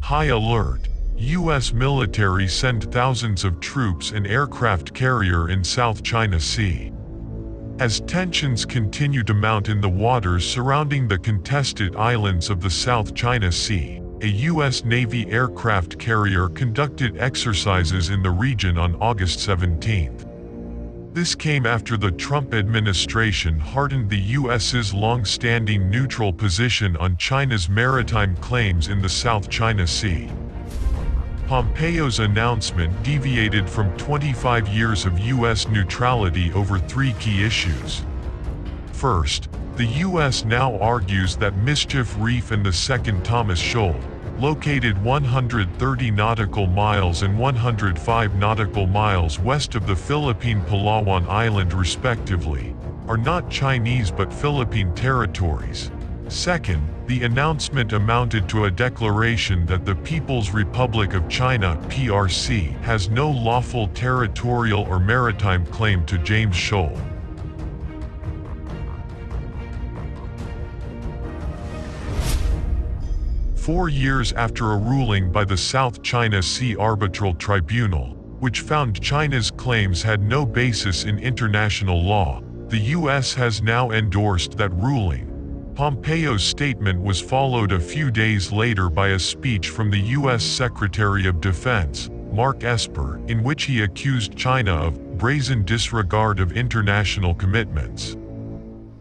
High alert. U.S. military send thousands of troops and aircraft carrier in South China Sea. As tensions continue to mount in the waters surrounding the contested islands of the South China Sea, a U.S. Navy aircraft carrier conducted exercises in the region on August 17. This came after the Trump administration hardened the U.S.'s long-standing neutral position on China's maritime claims in the South China Sea. Pompeo's announcement deviated from 25 years of U.S. neutrality over three key issues. First, the U.S. now argues that Mischief Reef and the Second Thomas Shoal, located 130 nautical miles and 105 nautical miles west of the Philippine Palawan Island respectively, are not Chinese but Philippine territories. Second, the announcement amounted to a declaration that the People's Republic of China (PRC) has no lawful territorial or maritime claim to James Shoal. Four years after a ruling by the South China Sea Arbitral Tribunal, which found China's claims had no basis in international law, the U.S. has now endorsed that ruling. Pompeo's statement was followed a few days later by a speech from the U.S. Secretary of Defense, Mark Esper, in which he accused China of brazen disregard of international commitments.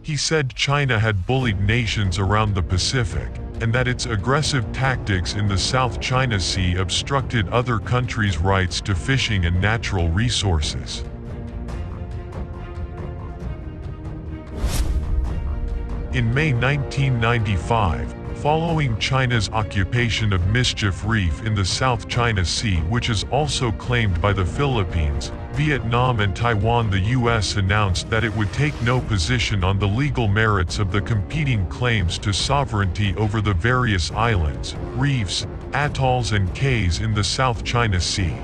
He said China had bullied nations around the Pacific, and that its aggressive tactics in the South China Sea obstructed other countries' rights to fishing and natural resources. In May 1995, following China's occupation of Mischief Reef in the South China Sea, which is also claimed by the Philippines, Vietnam and Taiwan, the U.S. announced that it would take no position on the legal merits of the competing claims to sovereignty over the various islands, reefs, atolls and cays in the South China Sea.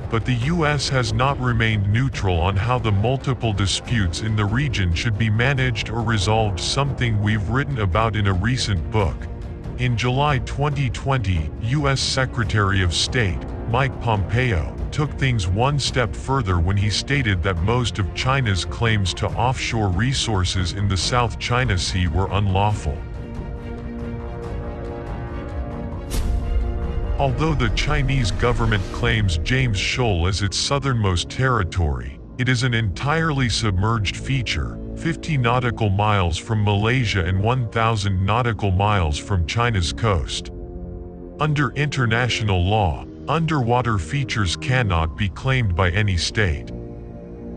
But the U.S. has not remained neutral on how the multiple disputes in the region should be managed or resolved, something we've written about in a recent book. In July 2020, U.S. Secretary of State, Mike Pompeo, took things one step further when he stated that most of China's claims to offshore resources in the South China Sea were unlawful. Although the Chinese government claims James Shoal as its southernmost territory, it is an entirely submerged feature, 50 nautical miles from Malaysia and 1,000 nautical miles from China's coast. Under international law, underwater features cannot be claimed by any state.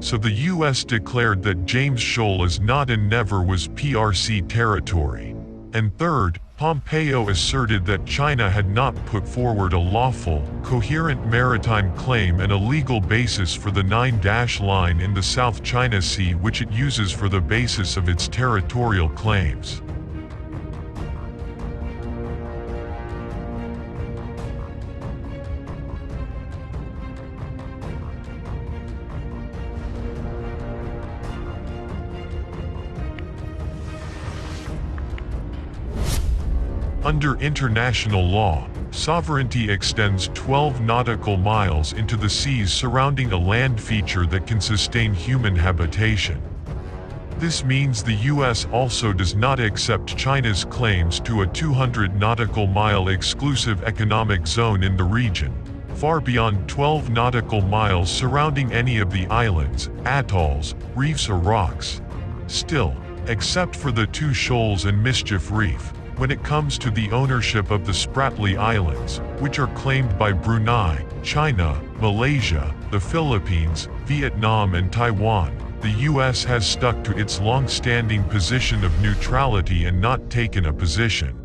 So the U.S. declared that James Shoal is not and never was PRC territory. And third, Pompeo asserted that China had not put forward a lawful, coherent maritime claim and a legal basis for the 9-dash line in the South China Sea, which it uses for the basis of its territorial claims. Under international law, sovereignty extends 12 nautical miles into the seas surrounding a land feature that can sustain human habitation. This means the U.S. also does not accept China's claims to a 200 nautical mile exclusive economic zone in the region, far beyond 12 nautical miles surrounding any of the islands, atolls, reefs or rocks. Still, except for the two shoals and Mischief Reef, when it comes to the ownership of the Spratly Islands, which are claimed by Brunei, China, Malaysia, the Philippines, Vietnam and Taiwan, the U.S. has stuck to its long-standing position of neutrality and not taken a position.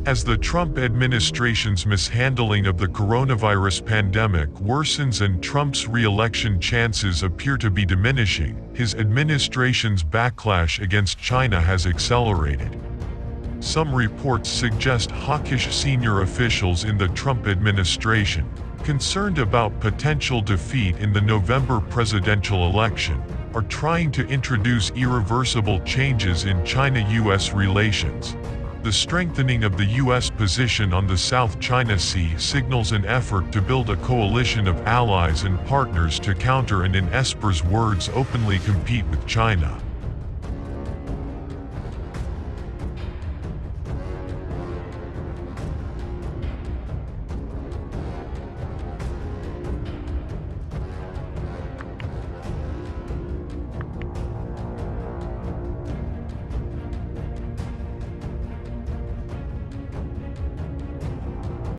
As the Trump administration's mishandling of the coronavirus pandemic worsens and Trump's re-election chances appear to be diminishing, his administration's backlash against China has accelerated. Some reports suggest hawkish senior officials in the Trump administration, concerned about potential defeat in the November presidential election, are trying to introduce irreversible changes in China-US relations. The strengthening of the U.S. position on the South China Sea signals an effort to build a coalition of allies and partners to counter and, in Esper's words, openly compete with China.